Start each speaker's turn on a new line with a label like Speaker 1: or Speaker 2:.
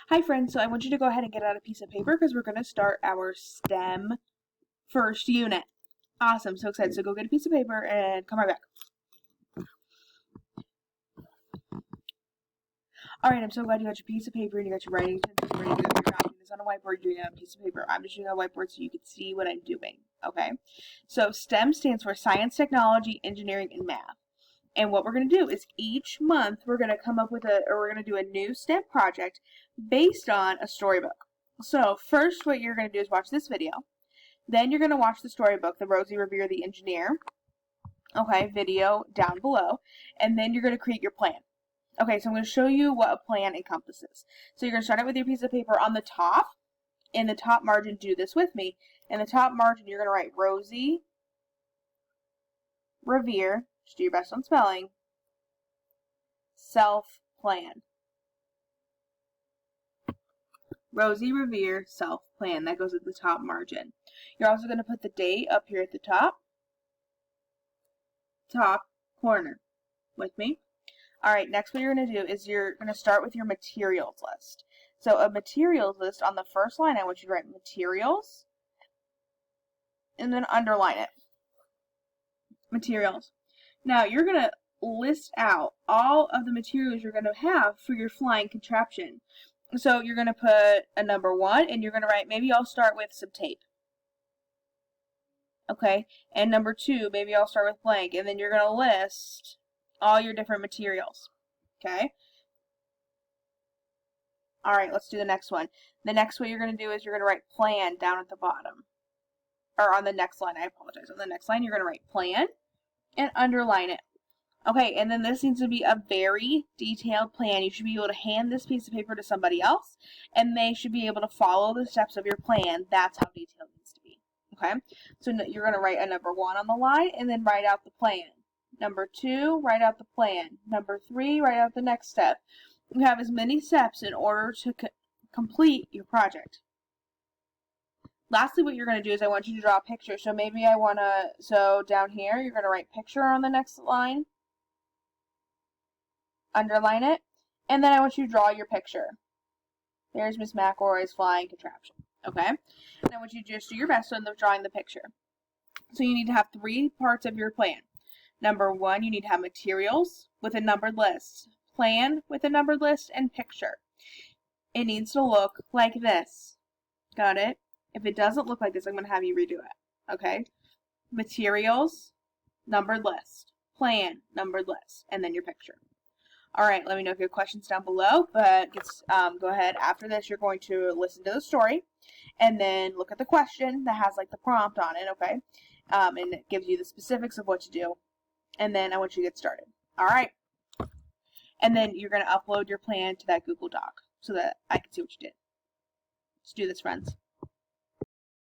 Speaker 1: Hi friends, so I want you to go ahead and get out a piece of paper because we're going to start our STEM first unit. Awesome, so excited. So go get a piece of paper and come right back. Alright, I'm so glad you got your piece of paper and you got your writing utensils ready to go. You're not doing this on a whiteboard, you're doing it on a piece of paper. I'm just doing it on a whiteboard so you can see what I'm doing, okay? So STEM stands for Science, Technology, Engineering, and Math. And what we're going to do is each month we're going to come up with we're going to do a new STEM project based on a storybook. So first what you're going to do is watch this video. Then you're going to watch the storybook, The Rosie Revere the Engineer. Okay, video down below. And then you're going to create your plan. Okay, so I'm going to show you what a plan encompasses. So you're going to start out with your piece of paper on the top. In the top margin, do this with me. In the top margin, you're going to write Rosie Revere. Just do your best on spelling. Self-plan. Rosie Revere self-plan. That goes at the top margin. You're also going to put the date up here at the top corner. With me? Alright, next what you're going to do is you're going to start with your materials list. So a materials list, on the first line, I want you to write materials, and then underline it. Materials. Now, you're going to list out all of the materials you're going to have for your flying contraption. So you're going to put a number 1, and you're going to write, maybe I'll start with some tape. Okay, and number 2, maybe I'll start with blank, and then you're going to list all your different materials. Okay? Alright, let's do the next one. The next what you're going to do is you're going to write plan down at the bottom. Or on the next line, I apologize. On the next line, you're going to write plan and underline it. Okay, and then this needs to be a very detailed plan. You should be able to hand this piece of paper to somebody else, and they should be able to follow the steps of your plan. That's how detailed it needs to be. Okay, so you're going to write a number 1 on the line, and then write out the plan. Number 2, write out the plan. Number 3, write out the next step. You have as many steps in order to complete your project. Lastly, what you're going to do is I want you to draw a picture. So maybe so down here, you're going to write picture on the next line. Underline it. And then I want you to draw your picture. There's Miss McElroy's flying contraption. Okay? And I want you to just do your best on drawing the picture. So you need to have 3 parts of your plan. Number 1, you need to have materials with a numbered list, plan with a numbered list, and picture. It needs to look like this. Got it? If it doesn't look like this, I'm going to have you redo it. Okay? Materials, numbered list, plan, numbered list, and then your picture. Alright, let me know if you have questions down below, but go ahead. After this, you're going to listen to the story, and then look at the question that has like the prompt on it, okay? And it gives you the specifics of what to do. And then I want you to get started. Alright. And then you're going to upload your plan to that Google Doc so that I can see what you did. Let's do this, friends.